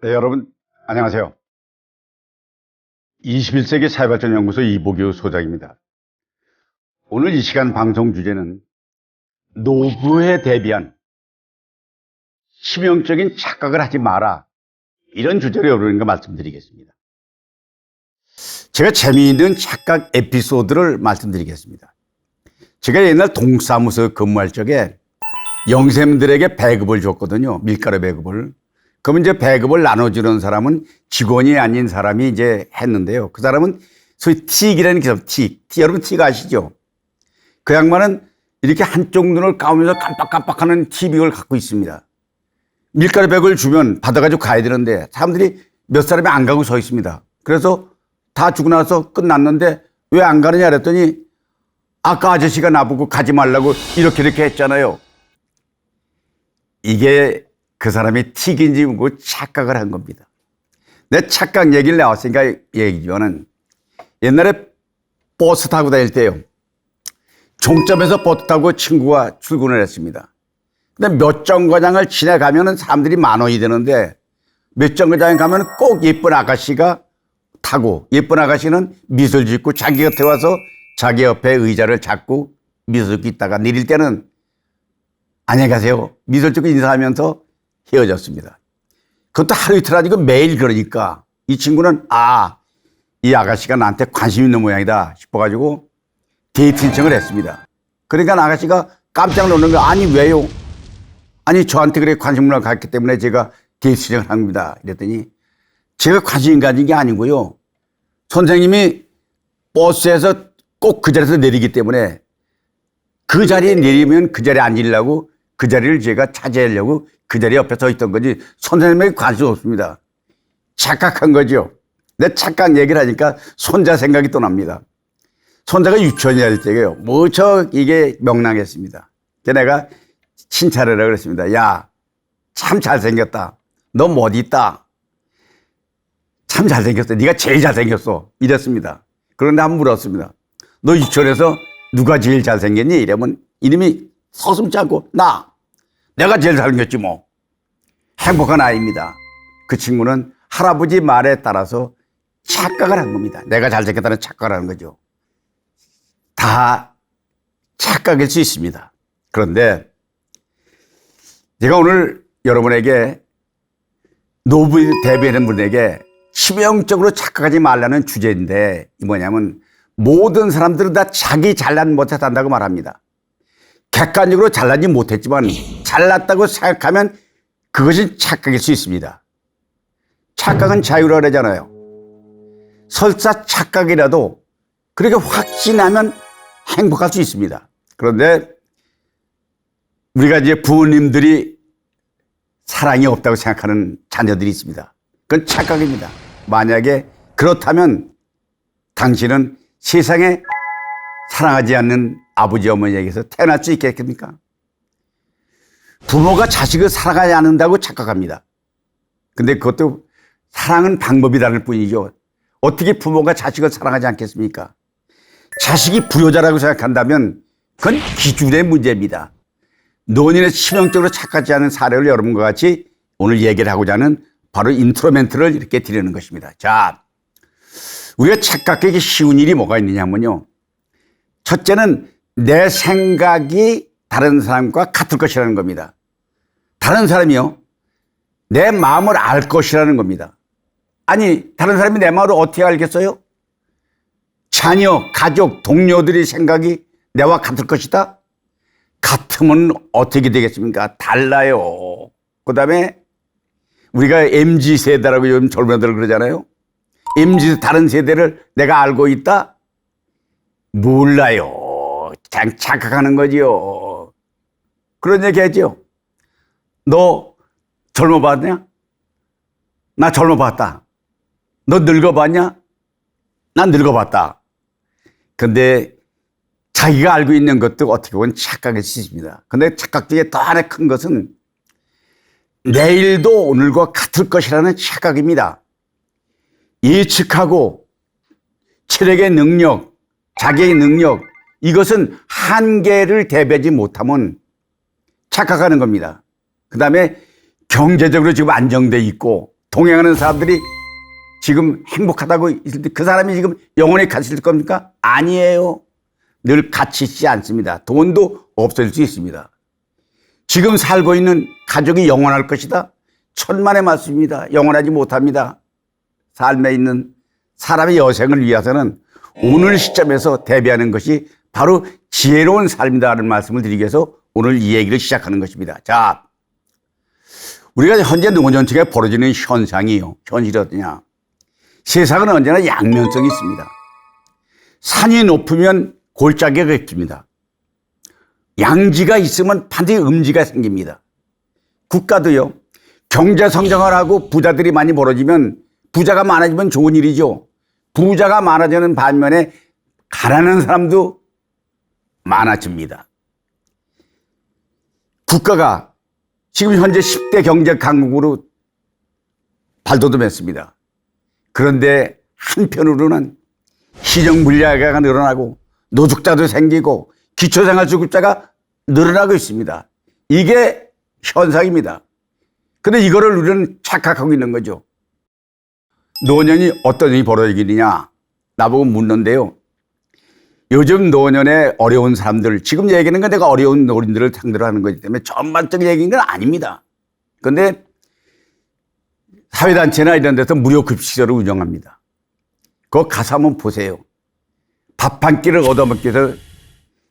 네, 여러분 안녕하세요. 21세기 사회발전연구소 이보규 소장입니다. 오늘 이 시간 방송 주제는 노부에 대비한 치명적인 착각을 하지 마라, 이런 주제로 여러분과 말씀드리겠습니다. 제가 재미있는 착각 에피소드를 말씀드리겠습니다. 제가 옛날 동사무소 근무할 적에 영세민들에게 배급을 줬거든요. 밀가루 배급을. 그러면 이제 배급을 나눠주는 사람은 직원이 아닌 사람이 이제 했는데요. 그 사람은 소위 틱이라는 기업, 틱. 여러분 틱 아시죠? 그 양반은 이렇게 한쪽 눈을 감으면서 깜빡깜빡하는 틱을 갖고 있습니다. 밀가루 배급을 주면 받아가지고 가야 되는데 사람들이 몇 사람이 안 가고 서 있습니다. 그래서 다 주고 나서 끝났는데 왜 안 가느냐 그랬더니 아까 아저씨가 나보고 가지 말라고 이렇게 했잖아요. 이게 그 사람이 틱인지 모르고 착각을 한 겁니다. 내 착각 얘기를 나왔으니까 얘기지만은 옛날에 버스 타고 다닐 때요. 종점에서 버스 타고 친구가 출근을 했습니다. 근데 몇 정거장을 지나가면은 사람들이 10,000원이 되는데 몇 정거장에 가면 꼭 예쁜 아가씨가 타고, 예쁜 아가씨는 미소를 짓고 자기 곁에 와서 자기 옆에 의자를 잡고 미소 짓고 있다가 내릴 때는 안녕히 가세요. 미소 짓고 인사하면서 헤어졌습니다. 그것도 하루 이틀 아니고 매일 그러니까 이 친구는 이 아가씨가 나한테 관심 있는 모양이다 싶어가지고 데이트 신청을 했습니다. 그러니까 아가씨가 깜짝 놀란 거야. 아니 왜요? 아니 저한테 그래 관심을 갖기 때문에 제가 데이트 신청을 합니다. 이랬더니 제가 관심 가진 게 아니고요. 선생님이 버스에서 꼭 그 자리에서 내리기 때문에 그 자리에 내리면 그 자리에 앉으려고 그 자리를 제가 차지하려고 그 자리 옆에 서 있던 거지 선생님에게 관심 없습니다. 착각한 거죠. 내 착각 얘기를 하니까 손자 생각이 또 납니다. 손자가 유치원에 할 때요. 이게 명랑했습니다. 내가 칭찬을 하라고 그랬습니다. 야, 참 잘생겼다. 너 뭐 어디 있다? 참 잘생겼어. 네가 제일 잘생겼어. 이랬습니다. 그런데 한번 물었습니다. 너 유치원에서 누가 제일 잘생겼니? 이러면 이름이 서슴지 않고 내가 제일 잘생겼지 뭐. 행복한 아이입니다. 그 친구는 할아버지 말에 따라서 착각을 한 겁니다. 내가 잘생겼다는 착각을 하는 거죠. 다 착각일 수 있습니다. 그런데 제가 오늘 여러분에게 노부에 대비하는 분에게 치명적으로 착각하지 말라는 주제인데 이 뭐냐면 모든 사람들은 다 자기 잘난 못했다고 말합니다. 객관적으로 잘나지 못했지만 잘났다고 생각하면 그것이 착각일 수 있습니다. 착각은 자유라 그러잖아요. 설사 착각이라도 그렇게 확신하면 행복할 수 있습니다. 그런데 우리가 이제 부모님들이 사랑이 없다고 생각하는 자녀들이 있습니다. 그건 착각입니다. 만약에 그렇다면 당신은 세상에 사랑하지 않는 아버지 어머니에게서 태어날 수 있겠습니까? 부모가 자식을 사랑하지 않는다고 착각합니다. 근데 그것도 사랑은 방법이 다를 뿐이죠. 어떻게 부모가 자식을 사랑하지 않겠습니까? 자식이 불효자라고 생각한다면 그건 기준의 문제입니다. 노인의 치명적으로 착각하지 않은 사례를 여러분과 같이 오늘 얘기를 하고자 하는 바로 인트로멘트를 이렇게 드리는 것입니다. 자, 우리가 착각하기 쉬운 일이 뭐가 있느냐면요. 첫째는 내 생각이 다른 사람과 같을 것이라는 겁니다. 다른 사람이요, 내 마음을 알 것이라는 겁니다. 아니, 다른 사람이 내 마음을 어떻게 알겠어요? 자녀, 가족, 동료들의 생각이 내와 같을 것이다? 같으면 어떻게 되겠습니까? 달라요. 그 다음에 우리가 MZ세대라고 요즘 젊은 애들 그러잖아요. MZ 다른 세대를 내가 알고 있다? 몰라요. 그냥 착각하는 거지요. 그런 얘기 하죠. 너 젊어봤냐? 나 젊어봤다. 너 늙어봤냐? 난 늙어봤다. 근데 자기가 알고 있는 것도 어떻게 보면 착각일 수 있습니다. 근데 착각 중에 더 하나 큰 것은 내일도 오늘과 같을 것이라는 착각입니다. 예측하고 체력의 능력, 자기의 능력, 이것은 한계를 대비하지 못하면 착각하는 겁니다. 그 다음에 경제적으로 지금 안정돼 있고 동행하는 사람들이 지금 행복하다고 있을 때 그 사람이 지금 영원히 같이 있을 겁니까? 아니에요. 늘 같이 있지 않습니다. 돈도 없어질 수 있습니다. 지금 살고 있는 가족이 영원할 것이다. 천만의 말씀입니다. 영원하지 못합니다. 삶에 있는 사람의 여생을 위해서는 오늘 시점에서 대비하는 것이 바로 지혜로운 삶이다라는 말씀을 드리기 위해서 오늘 이 얘기를 시작하는 것입니다. 자, 우리가 현재 노년층에 벌어지는 현상이요. 현실이 어떠냐. 세상은 언제나 양면성이 있습니다. 산이 높으면 골짜기가 있습니다. 양지가 있으면 반드시 음지가 생깁니다. 국가도요. 경제 성장을 하고 부자들이 많이 벌어지면 부자가 많아지면 좋은 일이죠. 부자가 많아지는 반면에 가난한 사람도 많아집니다. 국가가 지금 현재 10대 경제 강국으로 발돋움했습니다. 그런데 한편으로는 시정 물리학가 늘어나고 노숙자도 생기고 기초생활수급자가 늘어나고 있습니다. 이게 현상입니다. 그런데 이거를 우리는 착각하고 있는 거죠. 노년이 어떤 일이 벌어지느냐 나보고 묻는데요. 요즘 노년에 어려운 사람들, 지금 얘기하는 건 내가 어려운 노인들을 상대로 하는 거기 때문에 전반적인 얘기인 건 아닙니다. 그런데 사회단체나 이런 데서 무료 급식소를 운영합니다. 그거 가서 한번 보세요. 밥 한 끼를 얻어먹기 위해서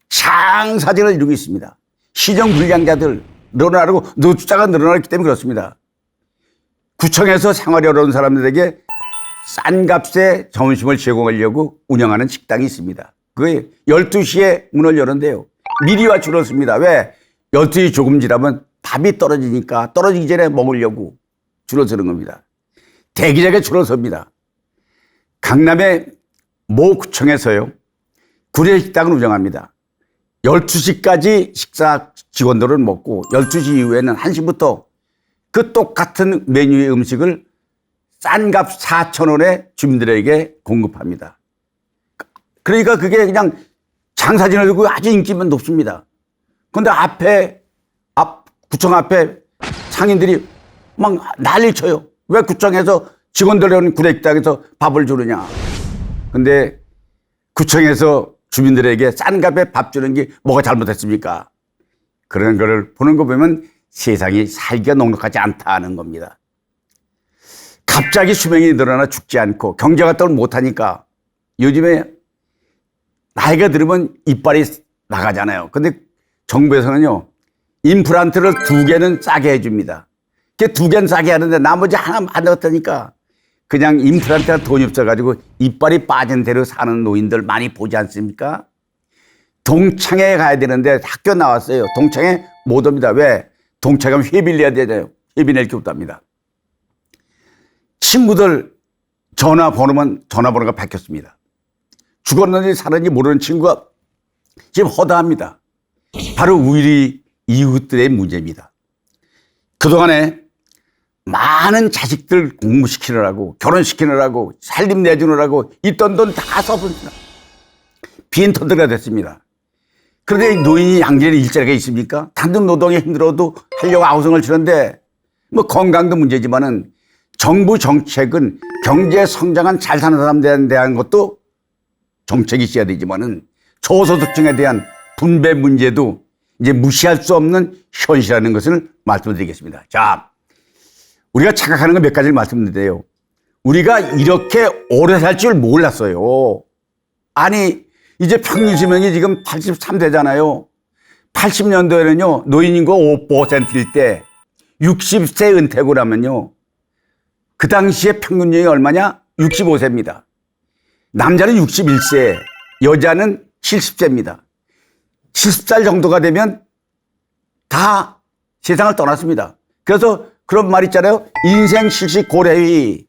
장사진을 이루고 있습니다. 시정불량자들 늘어나고 노숙자가 늘어났기 때문에 그렇습니다. 구청에서 생활이 어려운 사람들에게 싼 값에 점심을 제공하려고 운영하는 식당이 있습니다. 그게 12시에 문을 여는데요. 미리 줄었습니다. 왜? 12시 조금 지나면 밥이 떨어지니까 떨어지기 전에 먹으려고 줄어서는 겁니다. 대기자가 줄어섭니다. 강남의 모 구청에서요. 구례식당을 운영합니다. 12시까지 식사 직원들은 먹고 12시 이후에는 1시부터 그 똑같은 메뉴의 음식을 싼 값 4,000원에 주민들에게 공급합니다. 그러니까 그게 그냥 장사진을 두고 아주 인기가 높습니다. 그런데 구청 앞에 상인들이 막 난리 쳐요. 왜 구청에서 직원들은 구례식당에서 밥을 주느냐. 근데 구청에서 주민들에게 싼 값에 밥 주는 게 뭐가 잘못했습니까? 그런 거를 보는 거 보면 세상이 살기가 넉넉하지 않다는 겁니다. 갑자기 수명이 늘어나 죽지 않고 경제 활동을 못하니까 요즘에 나이가 들으면 이빨이 나가잖아요. 근데 정부에서는요, 임플란트를 2개는 싸게 해줍니다. 그 2개는 싸게 하는데 나머지 하나 안 넣었다니까. 그냥 임플란트가 돈이 없어가지고 이빨이 빠진 대로 사는 노인들 많이 보지 않습니까? 동창회 가야 되는데 학교 나왔어요. 동창회 못 옵니다. 왜? 동창회 가면 회비를 내야 되잖아요. 회비 낼 게 없답니다. 친구들 전화번호가 바뀌었습니다. 죽었는지 살았는지 모르는 친구가 지금 허다합니다. 바로 우리 이웃들의 문제입니다. 그동안에 많은 자식들 공부시키느라고 결혼시키느라고 살림 내주느라고 있던 돈 다 써버립니다. 빈터들가 됐습니다. 그런데 노인이 양질의 일자리가 있습니까? 단독 노동에 힘들어도 하려고 아우성을 치는데 뭐 건강도 문제지만은 정부 정책은 경제 성장한 잘 사는 사람들에 대한 것도 정책이 있어야 되지만은 저소득층에 대한 분배 문제도 이제 무시할 수 없는 현실이라는 것을 말씀드리겠습니다. 자, 우리가 착각하는 건 몇 가지를 말씀드린대요. 우리가 이렇게 오래 살 줄 몰랐어요. 아니, 이제 평균 수명이 지금 83세잖아요. 80년도에는요, 노인 인구가 5%일 때 60세 은퇴고 나면요, 그 당시에 평균년이 얼마냐? 65세입니다. 남자는 61세, 여자는 70세입니다. 70살 정도가 되면 다 세상을 떠났습니다. 그래서 그런 말 있잖아요. 인생 70 고래위.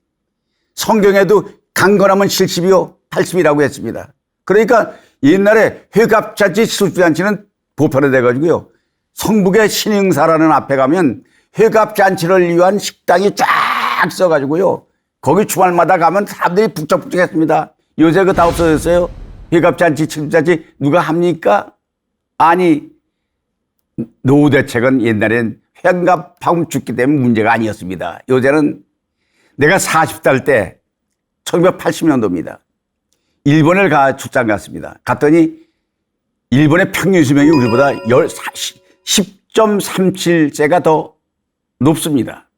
성경에도 강건하면 70이요 80이라고 했습니다. 그러니까 옛날에 회갑잔치 수술잔치는 보편화돼 가지고요. 성북의 신흥사라는 앞에 가면 회갑잔치를 위한 식당이 쫙 써가지고요. 거기 주말마다 가면 사람들이 북적북적했습니다. 요새 그거 다 없어졌어요. 회갑잔치, 칠갑잔치 누가 합니까? 아니, 노후 대책은 옛날엔 회갑하면 죽기 때문에 문제가 아니었습니다. 요새는 내가 40살 때 1980년도입니다. 일본을 출장 갔습니다. 갔더니 일본의 평균 수명이 우리보다 10.37세가 더 높습니다.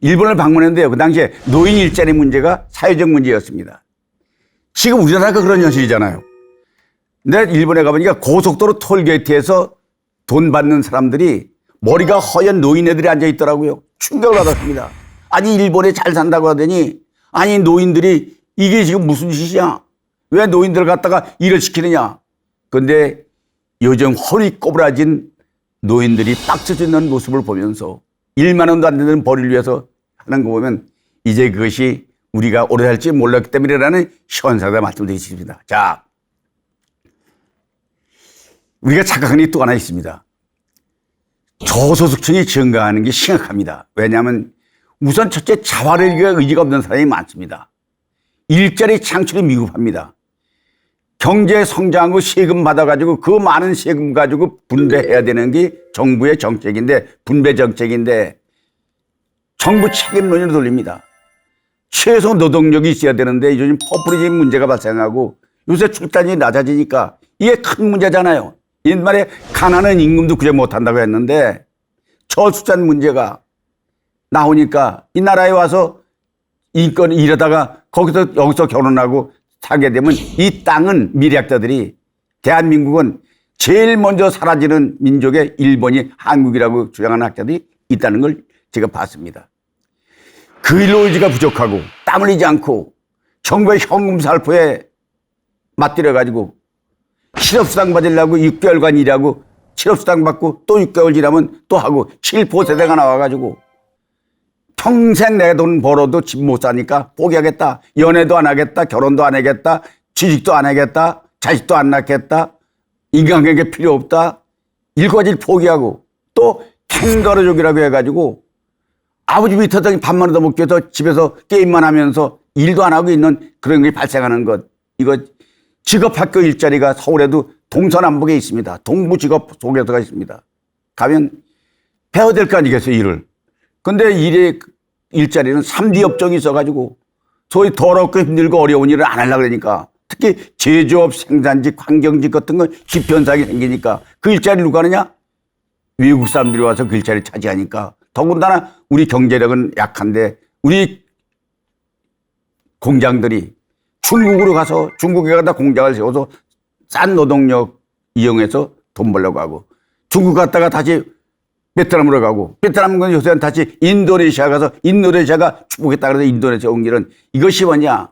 일본을 방문했는데요. 그 당시에 노인 일자리 문제가 사회적 문제였습니다. 지금 우리나라가 그런 현실이잖아요. 근데 일본에 가보니까 고속도로 톨게이트에서 돈 받는 사람들이 머리가 허연 노인네들이 앉아 있더라고요. 충격을 받았습니다. 아니 일본에 잘 산다고 하더니 아니 노인들이 이게 지금 무슨 짓이냐? 왜 노인들을 갖다가 일을 시키느냐? 그런데 요즘 허리 꼬부라진 노인들이 박수 짓는 모습을 보면서 1만 원도 안 되는 벌이를 위해서 하는 거 보면 이제 그것이 우리가 오래 살지 몰랐기 때문이라는 현상을 말씀드리겠습니다. 자, 우리가 착각하는 게 또 하나 있습니다. 저소득층이 증가하는 게 심각합니다. 왜냐하면 우선 첫째 자활을 위해 의지가 없는 사람이 많습니다. 일자리 창출이 미흡합니다. 경제 성장하고 세금 받아가지고 그 많은 세금 가지고 분배해야 되는 게 정부의 정책인데 분배 정책인데 정부 책임론으로 돌립니다. 최소 노동력이 있어야 되는데 요즘 포퓰리즘 문제가 발생하고 요새 출산이 낮아지니까 이게 큰 문제잖아요. 옛말에 가난한 임금도 구제 못한다고 했는데 저출산 문제가 나오니까 이 나라에 와서 인권 일하다가 여기서 결혼하고 살게 되면 이 땅은 미래학자들이 대한민국은 제일 먼저 사라지는 민족의 일본이 한국이라고 주장하는 학자들이 있다는 걸 제가 봤습니다. 그 일로 의지가 부족하고 땀 흘리지 않고 정부의 현금 살포에 맞들여가지고 실업수당 받으려고 6개월간 일하고 실업수당 받고 또 6개월 일하면 또 하고 7포 세대가 나와가지고 평생 내 돈 벌어도 집 못 사니까 포기하겠다. 연애도 안 하겠다. 결혼도 안 하겠다. 취직도 안 하겠다. 자식도 안 낳겠다. 인간관계 필요 없다. 일거지를 포기하고 또 캥거루족이라고 해가지고 아버지 밑에다 밥만 얻어 먹기 위해서 집에서 게임만 하면서 일도 안 하고 있는 그런 게 발생하는 것. 이거 직업학교 일자리가 서울에도 동서남북에 있습니다. 동부직업 소개서가 있습니다. 가면 배워야 될 거 아니겠어요, 일을. 근데 일자리는 3D 업종이 있어가지고 소위 더럽고 힘들고 어려운 일을 안 하려고 그러니까 특히 제조업, 생산직, 환경직 같은 건 기편상이 생기니까 그 일자리 누가 하느냐? 외국 사람들이 와서 그 일자리 차지하니까 더군다나 우리 경제력은 약한데 우리 공장들이 중국으로 가서 중국에 가다 공장을 세워서 싼 노동력 이용해서 돈 벌려고 하고 중국 갔다가 다시 베트남으로 가고 베트남은 요새는 다시 인도네시아 가서 인도네시아가 축복했다 그래서 인도네시아 온 길은 이것이 뭐냐.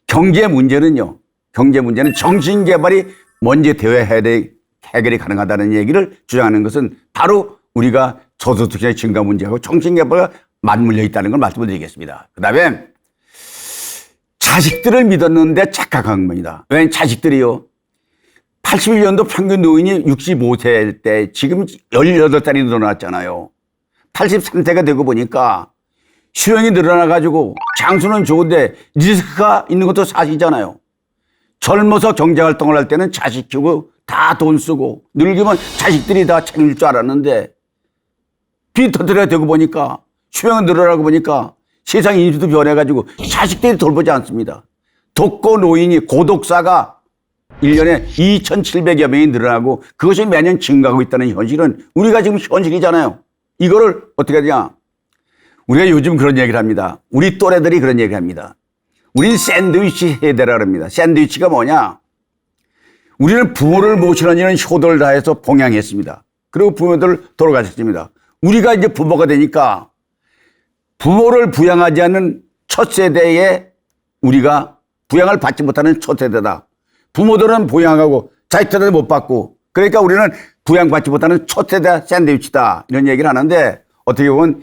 경제 문제는요. 경제 문제는 정신개발이 먼저 되어야 해결이 가능하다는 얘기를 주장하는 것은 바로 우리가 저소득층의 증가 문제하고 정신개발과 맞물려 있다는 걸 말씀드리겠습니다. 그 다음에 자식들을 믿었는데 착각한 겁니다. 왜냐하면 자식들이요. 81년도 평균 노인이 65세 때 지금 18살이 늘어났잖아요. 83세가 되고 보니까 수령이 늘어나가지고 장수는 좋은데 리스크가 있는 것도 사실이잖아요. 젊어서 경제활동을 할 때는 자식 키우고 다 돈 쓰고 늙으면 자식들이 다 챙길 줄 알았는데 빈터들이 되고 보니까 수령이 늘어나고 보니까 세상 인지도 변해가지고 자식들이 돌보지 않습니다. 독거 노인이 고독사가 1년에 2,700여 명이 늘어나고 그것이 매년 증가하고 있다는 현실은 우리가 지금 현실이잖아요. 이거를 어떻게 하냐. 우리가 요즘 그런 얘기를 합니다. 우리 또래들이 그런 얘기를 합니다. 우린 샌드위치 세대라 합니다. 샌드위치가 뭐냐. 우리는 부모를 모시는 일은 효도를 다해서 봉양했습니다. 그리고 부모들 돌아가셨습니다. 우리가 이제 부모가 되니까 부모를 부양하지 않는 첫 세대에 우리가 부양을 받지 못하는 첫 세대다. 부모들은 부양하고 자식들은 못 받고 그러니까 우리는 부양받지 못하는 첫 세대 샌드위치다. 이런 얘기를 하는데 어떻게 보면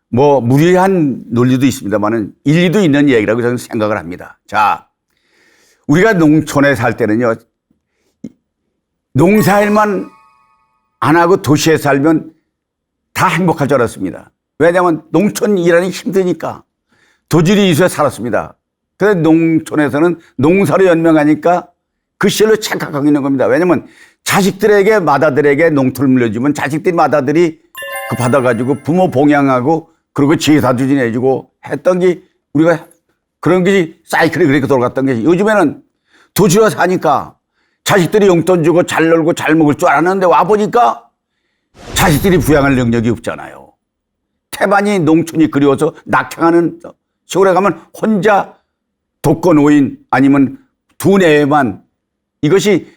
뭐 무리한 논리도 있습니다만은 일리도 있는 얘기라고 저는 생각을 합니다. 자, 우리가 농촌에 살 때는요. 농사일만 안 하고 도시에 살면 다 행복할 줄 알았습니다. 왜냐하면 농촌 일하기 힘드니까 도질이 있어야 살았습니다. 그래서 농촌에서는 농사로 연명하니까 그 시절로 착각하고 있는 겁니다. 왜냐하면 자식들에게 맏아들에게 농토를 물려주면 자식들이 맏아들이 그 받아가지고 부모 봉양하고 그리고 제사도 지내주고 했던 게 우리가 그런 게 사이클이 그렇게 돌아갔던 게 요즘에는 도시로 사니까 자식들이 용돈 주고 잘 놀고 잘 먹을 줄 알았는데 와보니까 자식들이 부양할 능력이 없잖아요. 태반이 농촌이 그리워서 낙향하는 시골에 가면 혼자 독거노인 아니면 두뇌만 이것이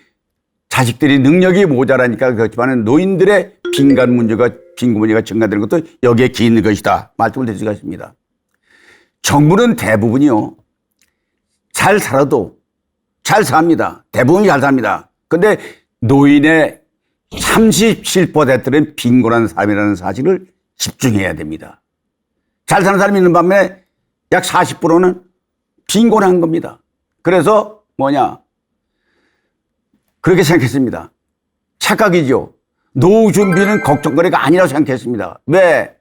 자식들이 능력이 모자라니까 그렇지만 노인들의 빈곤 문제가 증가되는 것도 여기에 기인는 것이다. 말씀을 드릴 수가 있습니다. 정부는 대부분이요. 잘 살아도 잘 삽니다. 대부분이 잘 삽니다. 그런데 노인의 37%는 빈곤한 삶이라는 사실을 집중해야 됩니다. 잘 사는 사람이 있는 반면에 약 40%는 빈곤한 겁니다. 그래서 그렇게 생각했습니다. 착각이죠. 노후 준비는 걱정거리가 아니라고 생각했습니다. 왜?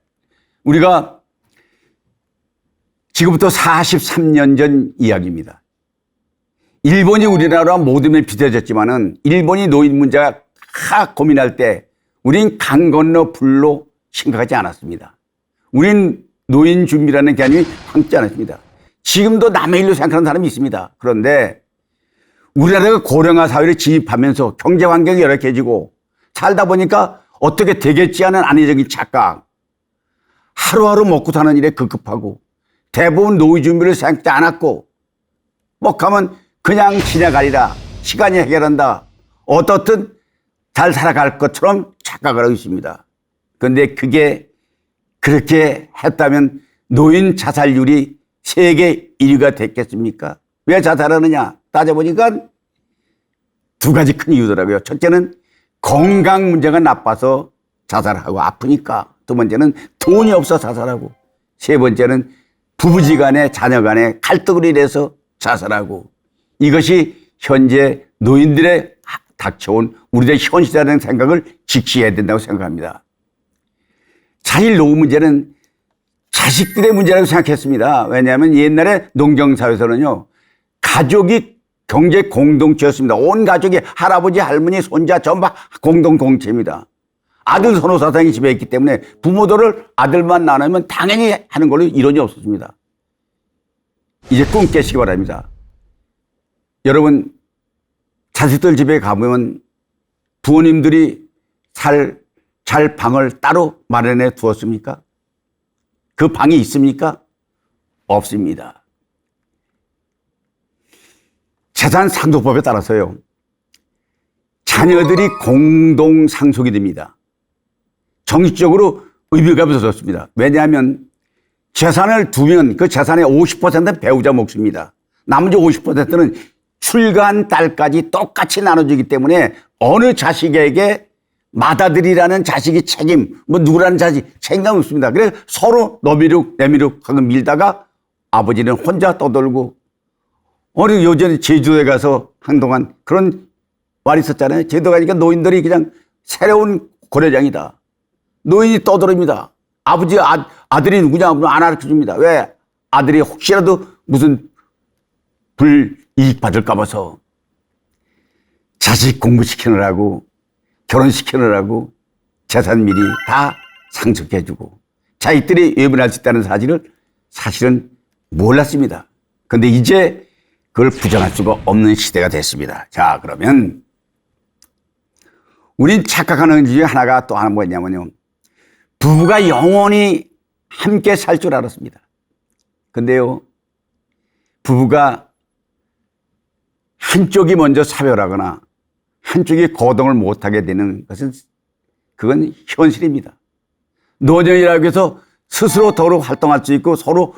우리가 지금부터 43년 전 이야기입니다. 일본이 우리나라와 모둠에 비춰졌지만은 일본이 노인 문제가 고민할 때 우린 강 건너 불로 심각하지 않았습니다. 우린 노인 준비라는 개념이 함지 않았습니다. 지금도 남의 일로 생각하는 사람이 있습니다. 그런데 우리나라가 고령화 사회를 진입하면서 경제 환경이 열악해지고 살다 보니까 어떻게 되겠지 하는 안위적인 착각, 하루하루 먹고 사는 일에 급급하고 대부분 노후 준비를 생각지 않았고 가면 그냥 지나가리라 시간이 해결한다 어떻든 잘 살아갈 것처럼 착각을 하고 있습니다. 그런데 그게 그렇게 했다면 노인 자살률이 세계 1위가 됐겠습니까? 왜 자살하느냐 따져보니까 두 가지 큰 이유더라고요. 첫째는 건강 문제가 나빠서 자살하고 아프니까, 두 번째는 돈이 없어 자살하고, 세 번째는 부부지간에 자녀간에 갈등으로 인해서 자살하고, 이것이 현재 노인들의 닥쳐온 우리들의 현실이라는 생각을 직시해야 된다고 생각합니다. 사실 노후 문제는 자식들의 문제라고 생각했습니다. 왜냐하면 옛날에 농경사회에서는요, 가족이 경제 공동체였습니다. 온 가족이 할아버지, 할머니, 손자 전부 공동 공체입니다. 아들 선호 사상이 집에 있기 때문에 부모들을 아들만 나누면 당연히 하는 걸로 이론이 없었습니다. 이제 꿈 깨시기 바랍니다. 여러분, 자식들 집에 가보면 부모님들이 잘 방을 따로 마련해 두었습니까? 그 방이 있습니까? 없습니다. 재산 상속법에 따라서요, 자녀들이 공동 상속이 됩니다. 정치적으로 의미가 없어졌습니다. 왜냐하면 재산을 두면 그 재산의 50%는 배우자 몫입니다. 나머지 50%는 출가한 딸까지 똑같이 나눠주기 때문에 어느 자식에게 맏아들이라는 자식이 책임, 누구라는 자식 책임감 없습니다. 그래서 서로 너미룩 내미룩 하고 밀다가 아버지는 혼자 떠돌고, 요전에 제주도에 가서 한동안 그런 말이 있었잖아요. 제주도 가니까 노인들이 그냥 새로운 고려장이다. 노인이 떠돌입니다. 아버지 아들이 누구냐 하면 안 알려줍니다. 왜? 아들이 혹시라도 무슨 불이익 받을까 봐서. 자식 공부시키느라고 결혼시키느라고 재산 미리 다 상속해주고 자식들이 외면할 수 있다는 사실을 사실은 몰랐습니다. 그런데 이제 그걸 부정할 수가 없는 시대가 됐습니다. 자, 그러면 우린 착각하는 것 중에 하나가 또 하나 뭐냐면요, 부부가 영원히 함께 살 줄 알았습니다. 근데요, 부부가 한쪽이 먼저 사별하거나 한쪽이 거동을 못하게 되는 것은 그건 현실입니다. 노년이라고 해서 스스로 더러 활동할 수 있고 서로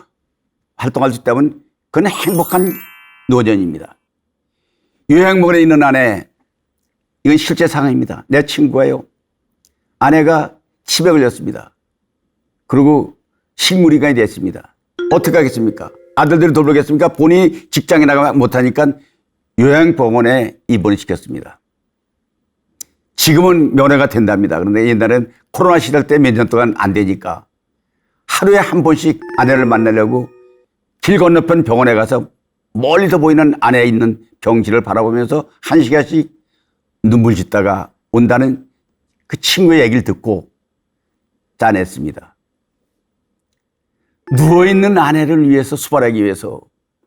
활동할 수 있다면 그건 행복한 노년입니다. 요양병원에 있는 아내, 이건 실제 상황입니다. 내 친구예요. 아내가 치매 걸렸습니다. 그리고 식물인간이 됐습니다. 어떻게 하겠습니까? 아들들이 돌보겠습니까? 본인이 직장에 나가지 못하니까 요양병원에 입원을 시켰습니다. 지금은 면회가 된답니다. 그런데 옛날엔 코로나 시절 때 몇 년 동안 안 되니까 하루에 한 번씩 아내를 만나려고 길 건너편 병원에 가서 멀리서 보이는 아내에 있는 병실을 바라보면서 1시간씩 눈물 짓다가 온다는 그 친구의 얘기를 듣고 짠했습니다. 누워있는 아내를 위해서 수발하기 위해서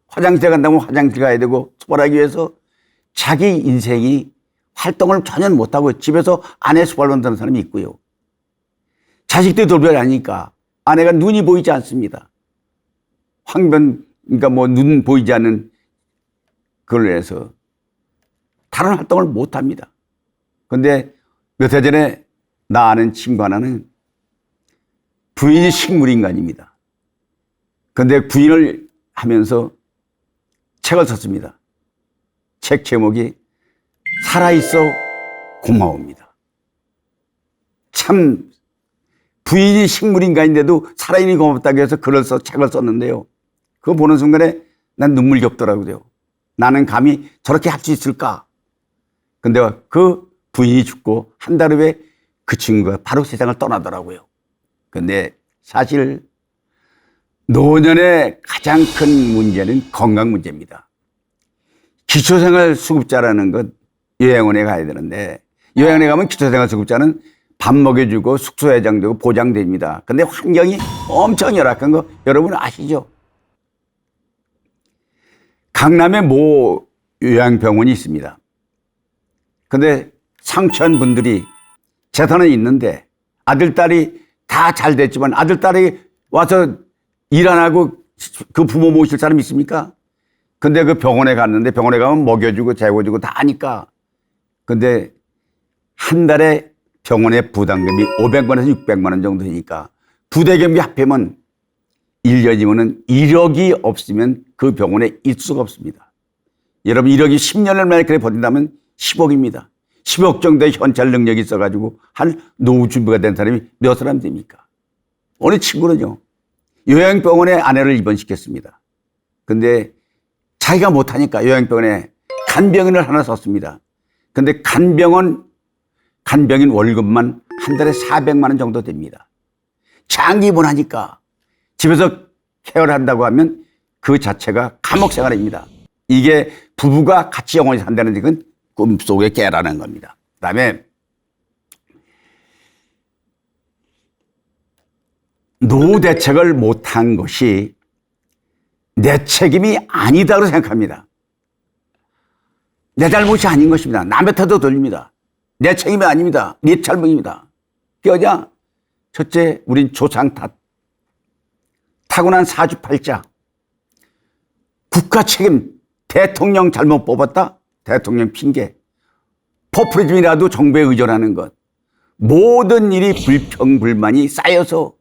화장실 간다면 화장실 가야 되고 수발하기 위해서 자기 인생이 활동을 전혀 못하고 집에서 아내 수발만 하는 사람이 있고요. 자식들 돌봐야 하니까 아내가 눈이 보이지 않습니다. 황변, 그러니까 뭐 눈 보이지 않는 그걸 해서 다른 활동을 못 합니다. 근데 몇 해 전에 나 아는 친구 하나는 부인이 식물인간입니다. 근데 부인을 하면서 책을 썼습니다. 책 제목이 살아있어 고마웁니다. 참 부인이 식물인간인데도 살아있니 고맙다고 해서 책을 썼는데요. 그거 보는 순간에 난 눈물이 겹더라고요. 나는 감히 저렇게 할 수 있을까? 근데 그 부인이 죽고 한 달 후에 그 친구가 바로 세상을 떠나더라고요. 근데 사실 노년의 가장 큰 문제는 건강 문제입니다. 기초생활수급자라는 것 요양원에 가야 되는데 요양원에 가면 기초생활수급자는 밥 먹여주고 숙소 해장되고 보장됩니다. 근데 환경이 엄청 열악한 거 여러분 아시죠? 강남에 모 요양병원이 있습니다. 근데 상처한 분들이 재산은 있는데 아들, 딸이 다 잘 됐지만 아들, 딸이 와서 일 안 하고 그 부모 모실 사람 있습니까? 근데 그 병원에 갔는데 병원에 가면 먹여주고 재워주고 다 하니까 근데 한 달에 병원의 부담금이 500만원에서 600만원 정도 되니까 부대경비 합하면 1년이면 1억이 없으면 그 병원에 있을 수가 없습니다. 여러분 1억이 10년을 만약에 버틴다면 10억입니다. 10억 정도의 현찰 능력이 있어가지고 한 노후 준비가 된 사람이 몇 사람 됩니까? 어느 친구는요. 요양병원에 아내를 입원시켰습니다. 근데 자기가 못하니까 요양병원에 간병인을 하나 썼습니다. 근데 간병인 월급만 한 달에 400만 원 정도 됩니다. 장기 입원하니까 집에서 케어를 한다고 하면 그 자체가 감옥 생활입니다. 이게 부부가 같이 영원히 산다는 것은 꿈속의 깨라는 겁니다. 그 다음에 노후 대책을 못한 것이 내 책임이 아니다고 생각합니다. 내 잘못이 아닌 것입니다. 남의 탓도 돌립니다. 내 책임이 아닙니다. 네 잘못입니다. 그러냐? 첫째, 우린 조상 탓. 타고난 사주팔자. 국가 책임. 대통령 잘못 뽑았다? 대통령 핑계. 포퓰리즘이라도 정부에 의존하는 것. 모든 일이 불평불만이 쌓여서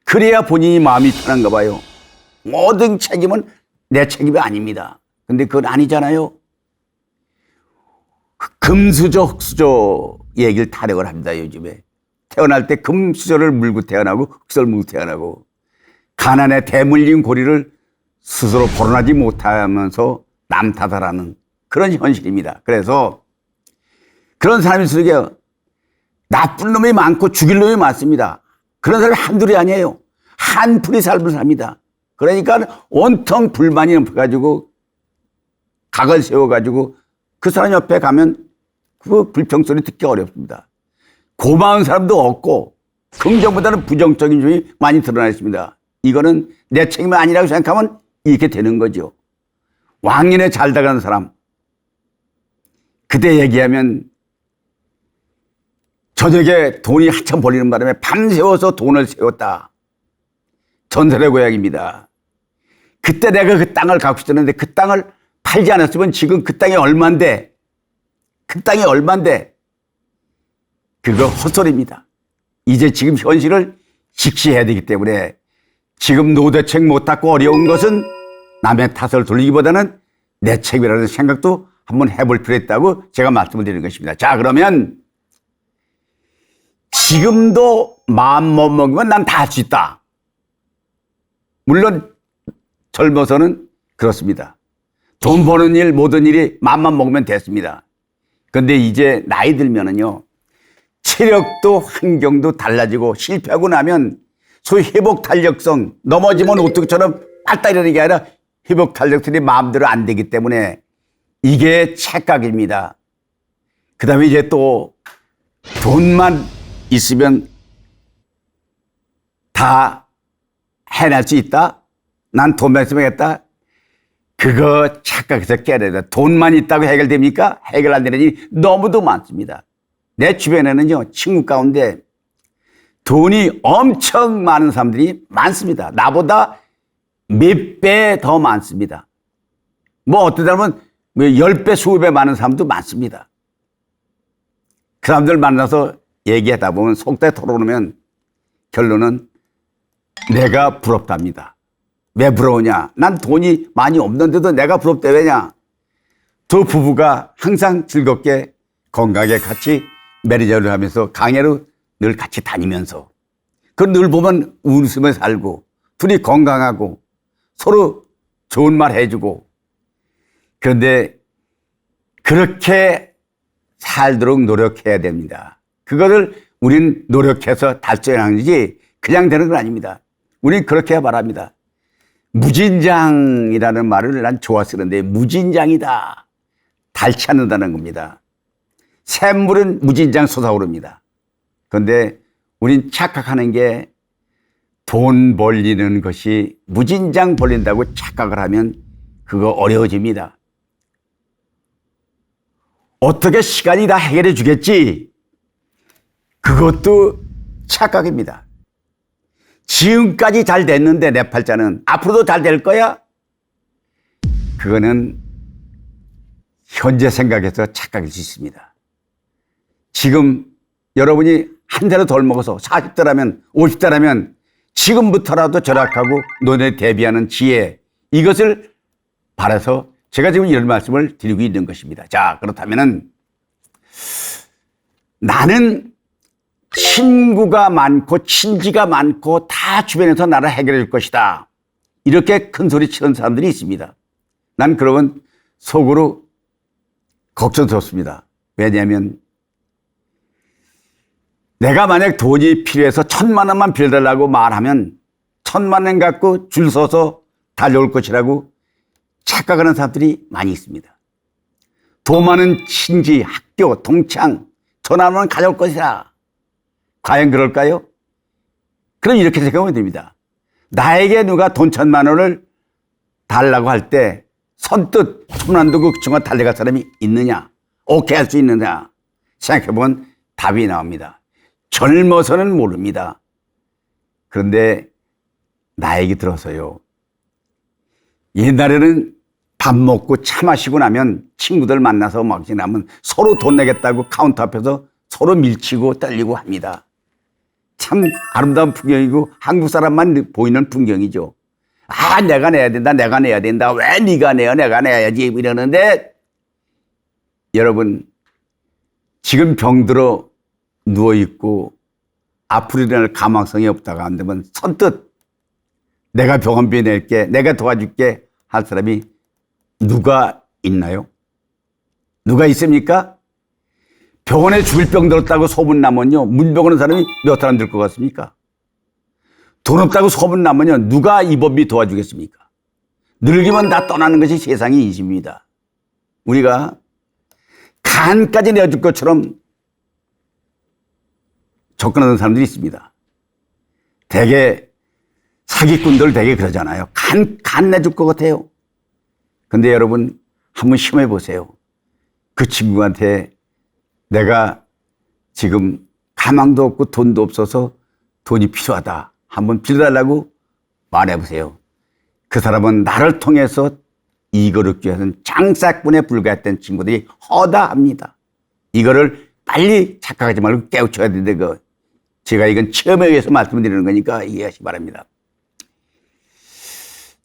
그래야 본인이 마음이 편한가 봐요. 모든 책임은 내 책임이 아닙니다. 근데 그건 아니잖아요. 금수저, 흑수저 얘기를 타령을 합니다, 요즘에. 태어날 때 금수저를 물고 태어나고 흑수저를 물고 태어나고 가난에 대물림 고리를 스스로 벗어나지 못하면서 남 탓하라는 그런 현실입니다. 그래서 그런 사람이 속에 나쁜 놈이 많고 죽일 놈이 많습니다. 그런 사람이 한둘이 아니에요. 한풀이 삶을 삽니다. 그러니까 온통 불만이 넘쳐가지고 각을 세워가지고 그 사람 옆에 가면 그 불평소리 듣기 어렵습니다. 고마운 사람도 없고 긍정보다는 부정적인 점이 많이 드러나 있습니다. 이거는 내 책임이 아니라고 생각하면 이렇게 되는 거죠. 왕년에 잘 돼가는 사람 그때 얘기하면 저녁에 돈이 한참 벌리는 바람에 밤새워서 돈을 세웠다. 전설의 고향입니다. 그때 내가 그 땅을 갖고 있었는데 그 땅을 팔지 않았으면 지금 그 땅이 얼만데 그 땅이 얼만데 그거 헛소리입니다. 이제 지금 현실을 직시해야 되기 때문에 지금 노대책 못 닦고 어려운 것은 남의 탓을 돌리기보다는 내 책임이라는 생각도 한번 해볼 필요 있다고 제가 말씀을 드리는 것입니다. 자, 그러면 지금도 마음 못 먹으면 난 다 할 수 있다. 물론 젊어서는 그렇습니다. 돈 버는 일, 모든 일이 마음만 먹으면 됐습니다. 그런데 이제 나이 들면은요, 체력도 환경도 달라지고 실패하고 나면 소위 회복 탄력성, 넘어지면 오뚜기처럼 빨딱이라는 게 아니라 회복 탄력성이 마음대로 안 되기 때문에 이게 착각입니다. 그 다음에 이제 또 돈만 있으면 다 해낼 수 있다? 난 돈만 있으면 하겠다? 그거 착각해서 깨야 돼. 돈만 있다고 해결됩니까? 해결 안 되는 일이 너무도 많습니다. 내 주변에는요, 친구 가운데 돈이 엄청 많은 사람들이 많습니다. 나보다 몇 배 더 많습니다. 뭐 어떤 사람은 10배, 20배 많은 사람도 많습니다. 그 사람들 만나서 얘기하다 보면 속대 털어놓으면 결론은 내가 부럽답니다. 왜 부러우냐? 난 돈이 많이 없는데도 내가 부럽대 왜냐? 두 부부가 항상 즐겁게 건강하게 같이 매니저를 하면서 강의로 늘 같이 다니면서 그걸 늘 보면 웃으며 살고 둘이 건강하고 서로 좋은 말 해주고 그런데 그렇게 살도록 노력해야 됩니다. 그거를 우린 노력해서 달성하는지 그냥 되는 건 아닙니다. 우린 그렇게 해야 바랍니다. 무진장이라는 말을 난 좋아 쓰는데 무진장이다. 닳지 않는다는 겁니다. 샘물은 무진장 솟아오릅니다. 그런데 우린 착각하는 게 돈 벌리는 것이 무진장 벌린다고 착각을 하면 그거 어려워집니다. 어떻게 시간이 다 해결해 주겠지? 그것도 착각입니다. 지금까지 잘 됐는데 내 팔자는 앞으로도 잘 될 거야? 그거는 현재 생각에서 착각일 수 있습니다. 지금 여러분이 한 대로 덜 먹어서 40대라면 50대라면 지금부터라도 절약하고 논에 대비하는 지혜 이것을 바라서 제가 지금 이런 말씀을 드리고 있는 것입니다. 자, 그렇다면은 나는 친구가 많고 친지가 많고 다 주변에서 나를 해결해 줄 것이다. 이렇게 큰 소리 치는 사람들이 있습니다. 난 그러면 속으로 걱정스럽습니다. 왜냐하면 내가 만약 돈이 필요해서 1,000만 원만 빌려달라고 말하면 1,000만 원 갖고 줄 서서 달려올 것이라고 착각하는 사람들이 많이 있습니다. 돈 많은 친지, 학교, 동창, 전화만 가져올 것이다. 과연 그럴까요? 그럼 이렇게 생각하면 됩니다. 나에게 누가 돈 1,000만 원을 달라고 할 때 선뜻 손 안 두고 그 친구가 달려갈 사람이 있느냐? 오케이 할 수 있느냐? 생각해보면 답이 나옵니다. 젊어서는 모릅니다. 그런데 나에게 들어서요. 옛날에는 밥 먹고 차 마시고 나면 친구들 만나서 먹지 나면 서로 돈 내겠다고 카운터 앞에서 서로 밀치고 떨리고 합니다. 참 아름다운 풍경이고 한국 사람만 보이는 풍경이죠. 아, 내가 내야 된다, 내가 내야 된다. 왜 네가 내야, 내가 내야지 이러는데 여러분 지금 병들어 누워있고 앞으로 일어날 가망성이 없다가 안 되면 선뜻 내가 병원비 낼게, 내가 도와줄게 할 사람이 누가 있나요? 누가 있습니까? 병원에 죽을 병 들었다고 소문 나면요 문병 오는 사람이 몇 사람 될 것 같습니까? 돈 없다고 소문 나면요 누가 입원비 도와주겠습니까? 늙으면 다 떠나는 것이 세상의 인심입니다. 우리가 간까지 내어줄 것처럼 접근하는 사람들이 있습니다. 대개 사기꾼들 되게 그러잖아요. 간 내줄 것 같아요. 근데 여러분 한번 심해 보세요. 그 친구한테 내가 지금 가망도 없고 돈도 없어서 돈이 필요하다. 한번 빌려달라고 말해보세요. 그 사람은 나를 통해서 이걸 얻기 위해서는 장사꾼에 불과했던 친구들이 허다합니다. 이거를 빨리 착각하지 말고 깨우쳐야 되는데 제가 이건 체험에 의해서 말씀드리는 거니까 이해하시기 바랍니다.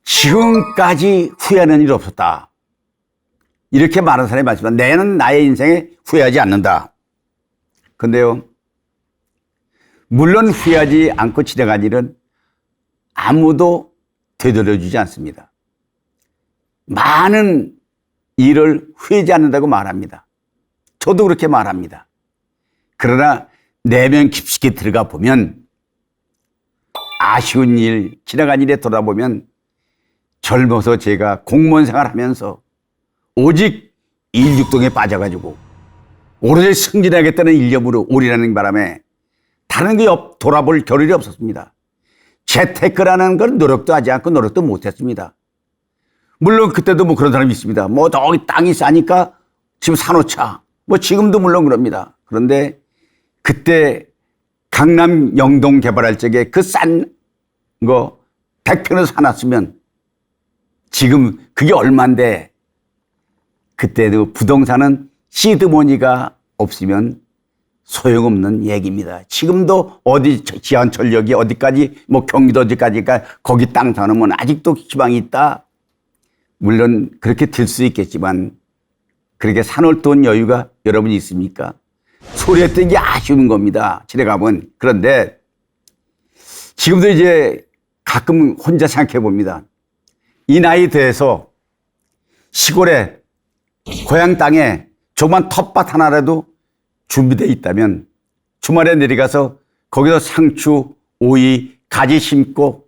지금까지 후회하는 일 없었다. 이렇게 말하는 사람이 많지만 나는 나의 인생에 후회하지 않는다. 그런데요, 물론 후회하지 않고 지나간 일은 아무도 되돌려주지 않습니다. 많은 일을 후회하지 않는다고 말합니다. 저도 그렇게 말합니다. 그러나 내면 깊숙이 들어가 보면 아쉬운 일, 지나간 일에 돌아보면 젊어서 제가 공무원 생활하면서 오직 일육동에 빠져가지고 오로지 승진하겠다는 일념으로 올인하는 바람에 다른 게 돌아볼 겨를이 없었습니다. 재테크라는 걸 노력도 하지 않고 노력도 못했습니다. 물론 그때도 뭐 그런 사람이 있습니다. 뭐 저기 땅이 싸니까 지금 사놓자. 뭐 지금도 물론 그럽니다. 그런데 그때 강남 영동 개발할 적에 그 싼 거 100평을 사놨으면 지금 그게 얼만데, 그때도 부동산은 시드머니가 없으면 소용없는 얘기입니다. 지금도 어디 지하철역이 어디까지 뭐 경기도 어디까지가 거기 땅 사놓으면 아직도 희망이 있다. 물론 그렇게 될 수 있겠지만 그렇게 사놓을 돈 여유가 여러분이 있습니까? 소리했던 게 아쉬운 겁니다. 집에 가면. 그런데 지금도 이제 가끔 혼자 생각해 봅니다. 이 나이 돼서 시골에 고향 땅에 조그만 텃밭 하나라도 준비되어 있다면 주말에 내려가서 거기서 상추, 오이, 가지 심고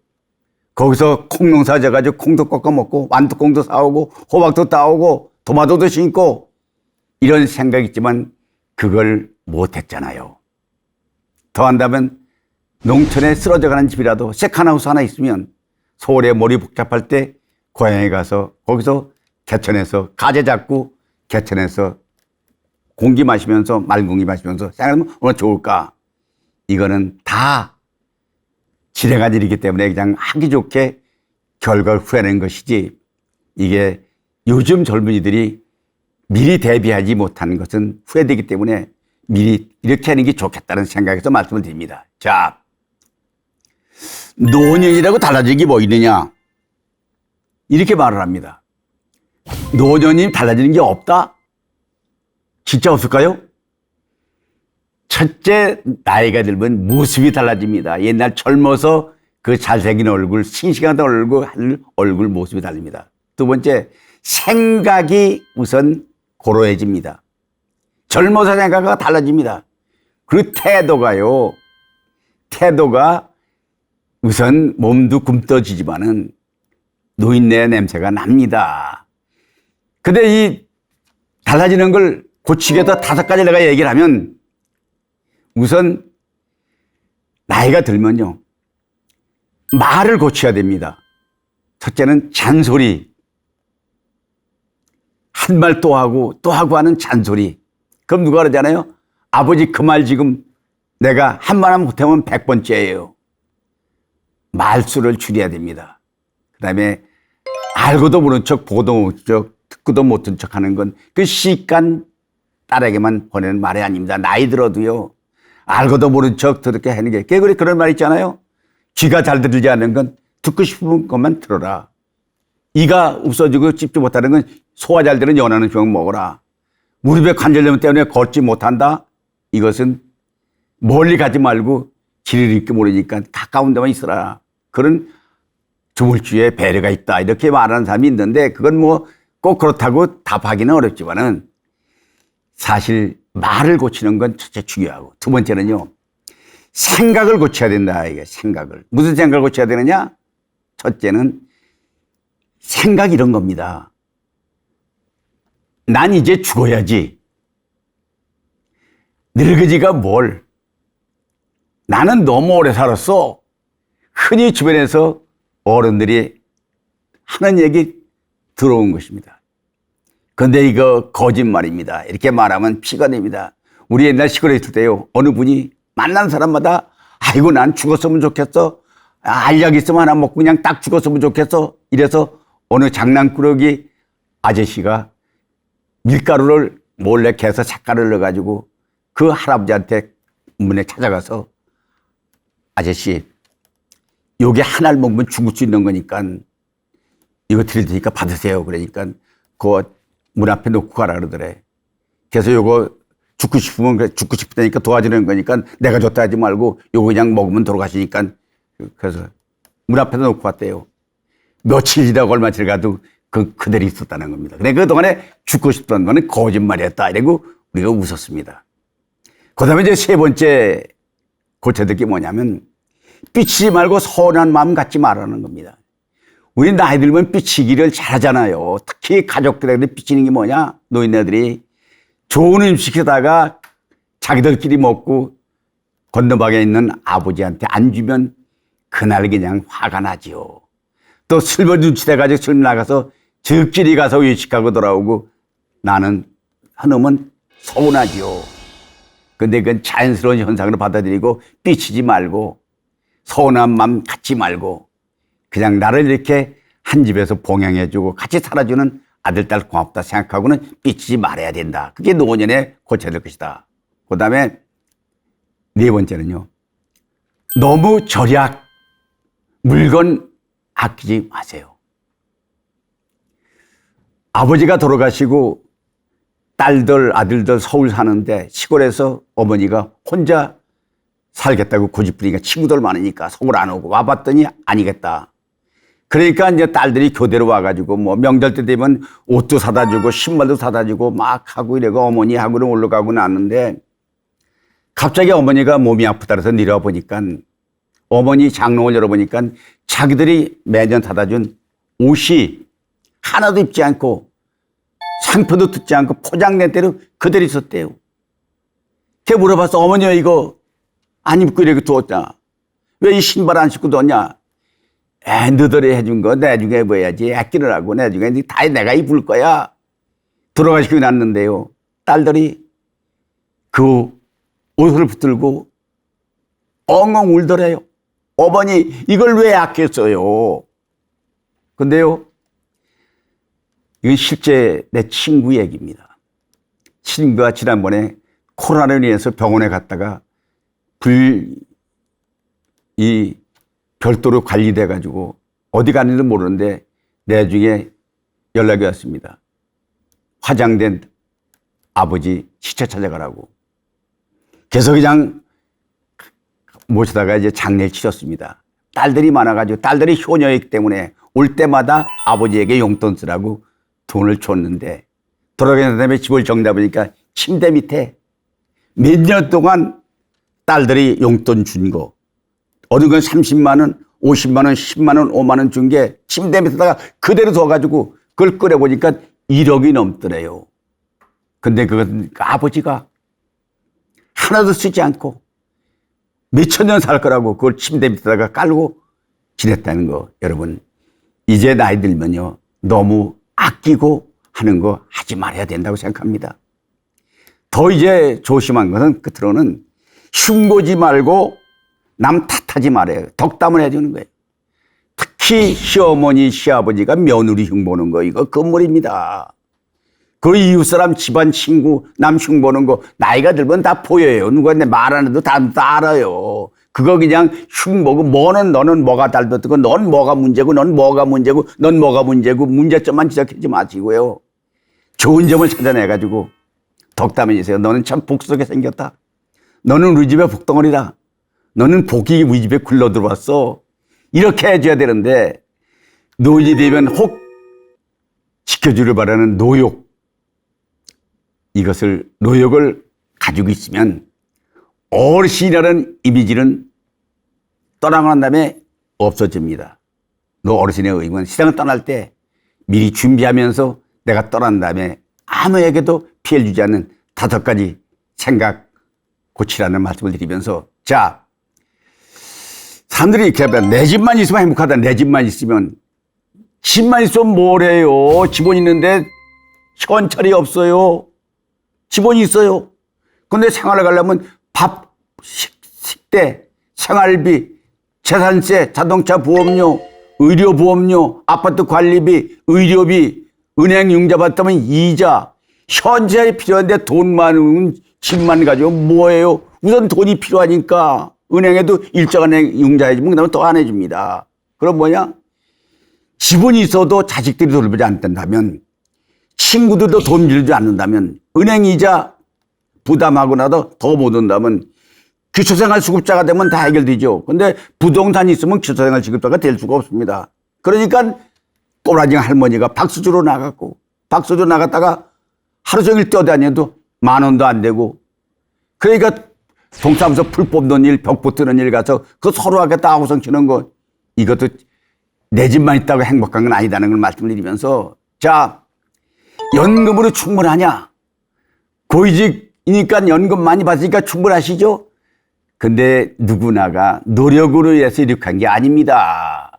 거기서 콩농사 져가지고 콩도 꺾어 먹고 완두콩도 사오고 호박도 따오고 토마토도 심고 이런 생각이 있지만 그걸 못했잖아요. 더한다면 농촌에 쓰러져가는 집이라도 세컨하우스 하나 있으면 서울에 머리 복잡할 때 고향에 가서 거기서 개천에서 가재 잡고 개천에서 공기 마시면서 맑은 공기 마시면서 생각하면 얼마나 좋을까. 이거는 다 지나간 일이기 때문에 그냥 하기 좋게 결과를 후회하는 것이지, 이게 요즘 젊은이들이 미리 대비하지 못하는 것은 후회되기 때문에 미리 이렇게 하는 게 좋겠다는 생각에서 말씀을 드립니다. 자, 노년이라고 달라진 게 뭐 있느냐? 이렇게 말을 합니다. 노년이 달라지는 게 없다? 진짜 없을까요? 첫째, 나이가 들면 모습이 달라집니다. 옛날 젊어서 그 잘생긴 얼굴, 싱싱한 얼굴 모습이 달립니다. 두 번째, 생각이 우선 고로해집니다. 젊어서 생각이 달라집니다. 그리고 태도가 우선 몸도 굼떠지지만은 노인네 냄새가 납니다. 근데 이 달라지는 걸 고치기 위해서 5가지 내가 얘기를 하면, 우선 나이가 들면요, 말을 고쳐야 됩니다. 첫째는 잔소리. 한 말 또 하고 하는 잔소리. 그럼 누가 그러잖아요. 아버지 그 말 지금 내가 한 말 못하면 100번째예요. 말수를 줄여야 됩니다. 그 다음에 알고도 모른 척, 보고도 모른 척, 듣고도 못한 척 하는 건 그 시간 딸에게만 보내는 말이 아닙니다. 나이 들어도요, 알고도 모른 척 그렇게 하는 게, 그런 말 있잖아요. 귀가 잘 들리지 않는 건 듣고 싶은 것만 들어라. 이가 없어지고 씹지 못하는 건 소화 잘 되는 연하는 병 먹어라. 무릎에 관절염 때문에 걷지 못한다? 이것은 멀리 가지 말고 길을 잃게 모르니까 가까운 데만 있어라. 그런 조물주의 배려가 있다. 이렇게 말하는 사람이 있는데, 그건 뭐 꼭 그렇다고 답하기는 어렵지만은 사실 말을 고치는 건 첫째 중요하고, 두 번째는요, 생각을 고쳐야 된다. 이게 생각을. 무슨 생각을 고쳐야 되느냐? 첫째는 생각 이런 겁니다. 난 이제 죽어야지. 늙은이가 뭘. 나는 너무 오래 살았어. 흔히 주변에서 어른들이 하는 얘기 들어온 것입니다. 그런데 이거 거짓말입니다. 이렇게 말하면 피가 납니다. 우리 옛날 시골에 있을 때요, 어느 분이 만난 사람마다 아이고 난 죽었으면 좋겠어. 알약 있으면 하나 먹고 그냥 딱 죽었으면 좋겠어. 이래서 어느 장난꾸러기 아저씨가 밀가루를 몰래 캐서 삭가를 넣어가지고 그 할아버지한테 문에 찾아가서, 아저씨 요게 하나를 먹으면 죽을 수 있는 거니까 이거 드릴 테니까 받으세요. 그러니까 그 문 앞에 놓고 가라 그러더래. 그래서 요거 죽고 싶으면 죽고 싶다니까 도와주는 거니까 내가 줬다 하지 말고 요거 그냥 먹으면 돌아가시니까, 그래서 문 앞에다 놓고 왔대요. 며칠 지나고 얼마 지나가도 그대로 있었다는 겁니다. 근데 그동안에 죽고 싶던 거는 거짓말이었다. 이러고 우리가 웃었습니다. 그 다음에 이제 세 번째 고쳐야 될 게 뭐냐면, 삐치지 말고 서운한 마음 갖지 말라는 겁니다. 우리 나이 들면 삐치기를 잘하잖아요. 특히 가족들에게 삐치는 게 뭐냐? 노인네들이 좋은 음식에다가 자기들끼리 먹고 건너방에 있는 아버지한테 안 주면 그날 그냥 화가 나지요. 또 술벌 눈치대가지고 술 나가서 적끼리 가서 외식하고 돌아오고 나는 한놈은 서운하지요. 근데 그건 자연스러운 현상으로 받아들이고 삐치지 말고 서운한 마음 갖지 말고 그냥 나를 이렇게 한 집에서 봉양해주고 같이 살아주는 아들, 딸 고맙다 생각하고는 삐치지 말아야 된다. 그게 노년에 고쳐야 될 것이다. 그 다음에 네 번째는요. 너무 절약, 물건 아끼지 마세요. 아버지가 돌아가시고 딸들, 아들들 서울 사는데 시골에서 어머니가 혼자 살겠다고 고집부리니까 친구들 많으니까 서울 안 오고 와봤더니 아니겠다. 그러니까 이제 딸들이 교대로 와가지고 뭐 명절 때 되면 옷도 사다 주고 신발도 사다 주고 막 하고 이래고 어머니하고는 올라가고 났는데 갑자기 어머니가 몸이 아프다 그래서 내려와 보니까 어머니 장롱을 열어보니까 자기들이 매년 사다 준 옷이 하나도 입지 않고 상표도 듣지 않고 포장된 대로 그대로 있었대요. 걔 물어봤어. 어머니야 이거 안 입고 이렇게 두었냐? 왜 이 신발 안 신고 두었냐? 너들이 해준 거 나중에 입어야지. 아끼느라고 나중에 다 내가 입을 거야. 돌아가시고 났는데요. 딸들이 그 옷을 붙들고 엉엉 울더래요. 어머니 이걸 왜 아꼈어요? 근데요. 이건 실제 내 친구 얘기입니다. 친구가 지난번에 코로나로 인해서 병원에 갔다가 별도로 관리돼가지고 어디 갔는지 모르는데 나중에 연락이 왔습니다. 화장된 아버지 시체 찾아가라고. 그래서 그냥 모시다가 이제 장례를 치렀습니다. 딸들이 많아가지고 딸들이 효녀이기 때문에 올 때마다 아버지에게 용돈 쓰라고 돈을 줬는데 돌아가는 다음에 집을 정리해 보니까 침대 밑에 몇 년 동안 딸들이 용돈 준 거 어느 건 30만 원, 50만 원, 10만 원, 5만 원 준 게 침대 밑에다가 그대로 둬가지고 그걸 끓여보니까 1억이 넘더래요. 근데 그건 그 아버지가 하나도 쓰지 않고 몇천 년 살 거라고 그걸 침대 밑에다가 깔고 지냈다는 거. 여러분 이제 나이 들면요 너무 아끼고 하는 거 하지 말아야 된다고 생각합니다. 더 이제 조심한 것은 끝으로는 흉보지 말고 남 탓하지 말아요. 덕담을 해주는 거예요. 특히 시어머니, 시아버지가 며느리 흉보는 거 이거 금물입니다. 그 이웃사람, 집안 친구, 남 흉보는 거 나이가 들면 다 보여요. 누가 내 말 안 해도 다 알아요. 그거 그냥 흉보고 뭐는 너는 뭐가 달렸고 넌 뭐가 문제고 넌 뭐가 문제고 넌 뭐가 문제고 문제점만 지적하지 마시고요. 좋은 점을 찾아내가지고 덕담해 주세요. 너는 참 복스럽게 생겼다. 너는 우리 집의 복덩어리다. 너는 복이 우리 집에 굴러 들어왔어. 이렇게 해줘야 되는데 노인이 되면 혹 지켜주길 바라는 노욕. 이것을 노욕을 가지고 있으면 어르신이라는 이미지는 떠나고 다음에 없어집니다. 너 어르신의 의무는 세상을 떠날 때 미리 준비하면서 내가 떠난 다음에 아무에게도 피해를 주지 않는 5가지 생각 고치라는 말씀을 드리면서 자 사람들이 이렇게 내 집만 있으면 행복하다. 내 집만 있으면 집만 있으면 뭘 해요. 집은 있는데 현찰이 없어요. 집은 있어요. 근데 생활을 가려면 밥, 식대, 생활비, 재산세, 자동차 보험료, 의료보험료, 아파트 관리비, 의료비, 은행 융자 받다면 이자, 현재에 필요한데 돈 많으면 집만 가지고 뭐예요? 우선 돈이 필요하니까 은행에도 일정한 융자해주면 그 다음에 또 안 해줍니다. 그럼 뭐냐? 집은 있어도 자식들이 돌보지 않는다면 친구들도 돈 빌려주지 않는다면 은행 이자 부담하고 나도 더 못 온다면 기초생활 수급자가 되면 다 해결되죠. 근데 부동산이 있으면 기초생활 수급자가 될 수가 없습니다. 그러니까 꼬라지 할머니가 박수주로 나갔고 박수주 나갔다가 하루 종일 뛰어다녀도 10,000원도 안 되고 그러니까 동사무소 풀 뽑는 일, 벽 붙드는 일 가서 그 서로 하겠다 하고선 치는 거 이것도 내 집만 있다고 행복한 건 아니다는 걸 말씀드리면서 자 연금으로 충분하냐? 고위직이니까 연금 많이 받으니까 충분하시죠? 근데 누구나가 노력으로 해서 이렇게 게 아닙니다.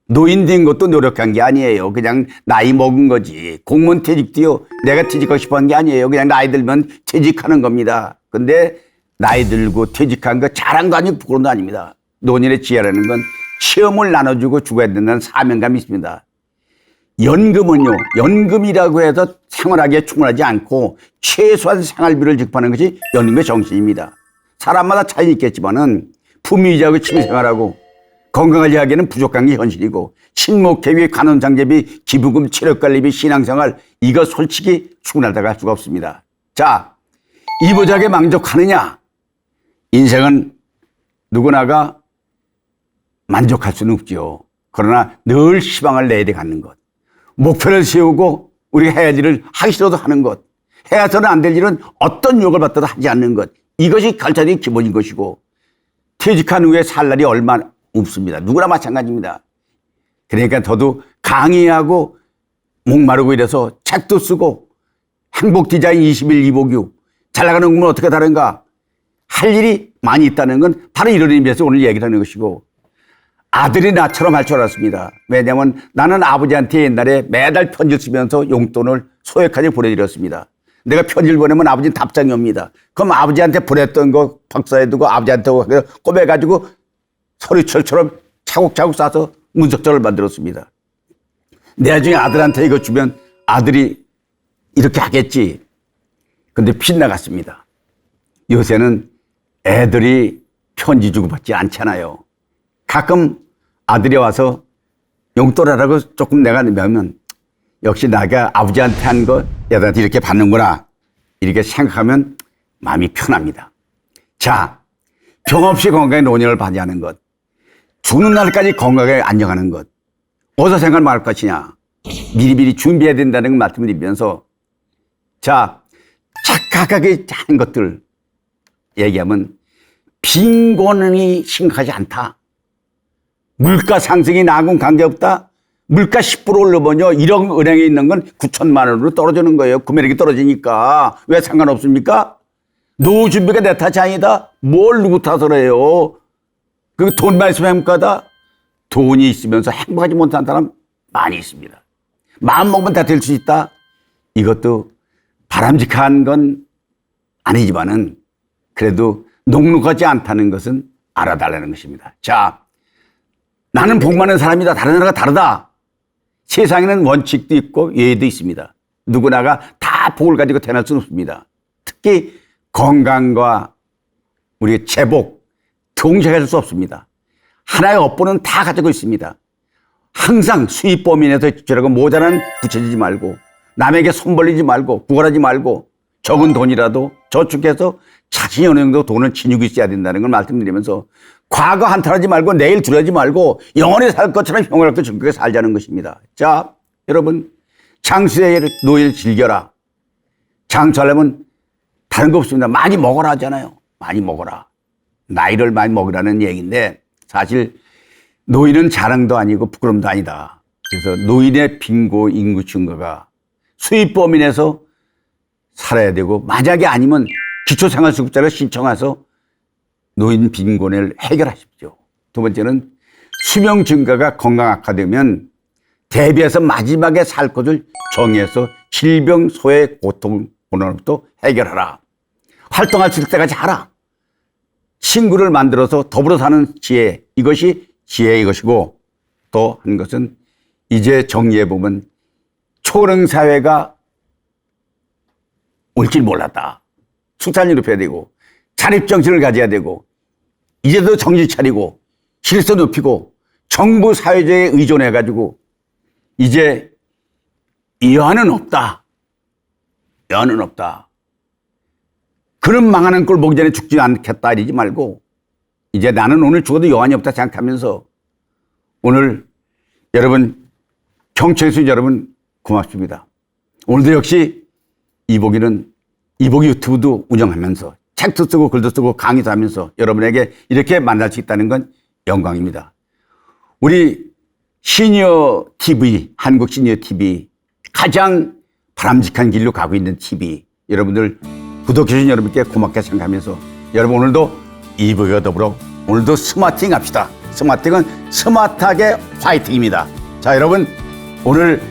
노인 된 것도 노력한 게 아니에요. 그냥 나이 먹은 거지. 공무원 퇴직도요, 내가 퇴직하고 싶어 한 게 아니에요. 그냥 나이 들면 퇴직하는 겁니다. 근데 나이 들고 퇴직한 거 잘한 거 아니고 부끄러운 거 아닙니다. 노인의 지혜라는 건 시험을 나눠주고 죽어야 된다는 사명감이 있습니다. 연금은요, 연금이라고 해서 생활하기에 충분하지 않고 최소한 생활비를 지급하는 것이 연금의 정신입니다. 사람마다 차이는 있겠지만은 품위의자하고 취미생활하고 건강을 위하기에는 부족한 게 현실이고 신목회비, 간원장제비, 기부금, 체력관리비, 신앙생활 이거 솔직히 충분하다고 할 수가 없습니다. 자, 이부작에 만족하느냐? 인생은 누구나가 만족할 수는 없죠. 그러나 늘 희망을 내야 돼 갖는 것. 목표를 세우고 우리가 해야 할 일을 하기 싫어도 하는 것. 해야서는 안 될 일은 어떤 유혹을 받아도 하지 않는 것. 이것이 갈차의 기본인 것이고 퇴직한 후에 살 날이 얼마 없습니다. 누구나 마찬가지입니다. 그러니까 저도 강의하고 목마르고 이래서 책도 쓰고 행복 디자인 21 이보규 잘 나가는 공부는 어떻게 다른가 할 일이 많이 있다는 건 바로 이런 의미에서 오늘 얘기를 하는 것이고 아들이 나처럼 할 줄 알았습니다. 왜냐하면 나는 아버지한테 옛날에 매달 편지를 쓰면서 용돈을 소액하게 보내드렸습니다. 내가 편지를 보내면 아버지는 답장이 옵니다. 그럼 아버지한테 보냈던 거 박사에 두고 아버지한테 꼽아가지고 서리철처럼 차곡차곡 싸서 문석절을 만들었습니다. 나중에 아들한테 이거 주면 아들이 이렇게 하겠지. 근데 빗나갔습니다. 요새는 애들이 편지 주고받지 않잖아요. 가끔 아들이 와서 용돈하라고 조금 내가 내면 역시 내가 아버지한테 한 거 애들한테 이렇게 받는구나 이렇게 생각하면 마음이 편합니다. 자, 병 없이 건강에 노년을 맞이하는 것, 죽는 날까지 건강하게 안정하는 것, 어디서 생각을 말 것이냐 미리미리 준비해야 된다는 걸 말씀드리면서 자, 착각하게 한 것들 얘기하면 빈곤이 심각하지 않다. 물가 상승이 나하고는 관계없다. 물가 10% 올라보면 1억 은행에 있는 건 9천만 원으로 떨어지는 거예요. 구매력이 떨어지니까. 왜 상관없습니까? 노후 준비가 내 탓이 아니다. 뭘 누구 탓을 해요. 그 돈만 있으면 행복하다. 돈이 있으면서 행복하지 못한 사람 많이 있습니다. 마음 먹으면 다 될 수 있다. 이것도 바람직한 건 아니지만은 그래도 녹록하지 않다는 것은 알아달라는 것입니다. 자, 나는 복 많은 사람이다. 다른 나라가 다르다. 세상에는 원칙도 있고 예의도 있습니다. 누구나가 다 복을 가지고 태어날 수는 없습니다. 특히 건강과 우리의 제복, 동시에 가질 수 없습니다. 하나의 업보는 다 가지고 있습니다. 항상 수입 범위 내에서 저라고 모자란 붙여지지 말고 남에게 손 벌리지 말고 구걸하지 말고 적은 돈이라도 저축해서 자신이 어느 정도 돈을 지니고 있어야 된다는 걸 말씀드리면서 과거 한탄하지 말고 내일 두려워하지 말고 영원히 살 것처럼 평화롭게 즐겁게 살자는 것입니다. 자, 여러분 장수의 노예를 즐겨라. 장수하려면 다른 거 없습니다. 많이 먹어라 하잖아요. 많이 먹어라. 나이를 많이 먹으라는 얘기인데 사실 노인은 자랑도 아니고 부끄럼도 아니다. 그래서 노인의 빈고 인구 증가가 수입 범위 내에서 살아야 되고 만약에 아니면 기초생활수급자를 신청해서 노인 빈곤을 해결하십시오. 두 번째는 수명 증가가 건강 악화되면 대비해서 마지막에 살 것을 정해서 질병, 소외, 고통, 고난부터 해결하라. 활동할 수 있을 때까지 하라. 친구를 만들어서 더불어 사는 지혜, 이것이 지혜의 것이고 또 한 것은 이제 정리해보면 초능사회가 올 줄 몰랐다. 수산이 높여야 되고 자립정신을 가져야 되고 이제도 정신 차리고 질서 높이고 정부 사회제에 의존해가지고 이제 여한은 없다. 여한은 없다. 그런 망하는 꼴 보기 전에 죽지 않겠다 이러지 말고 이제 나는 오늘 죽어도 여한이 없다 생각하면서 오늘 여러분 경청해주신 여러분 고맙습니다. 오늘도 역시 이복이 유튜브도 운영하면서 책도 쓰고 글도 쓰고 강의도 하면서 여러분에게 이렇게 만날 수 있다는 건 영광입니다. 우리 시니어 TV, 한국 시니어 TV 가장 바람직한 길로 가고 있는 TV 여러분들 구독해주신 여러분께 고맙게 생각하면서 여러분 오늘도 이북과 더불어 오늘도 스마팅 합시다. 스마팅은 스마트하게 화이팅입니다. 자, 여러분, 오늘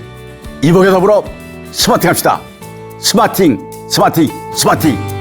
이북과 더불어 스마팅 합시다. 스마팅, 스마팅, 스마팅.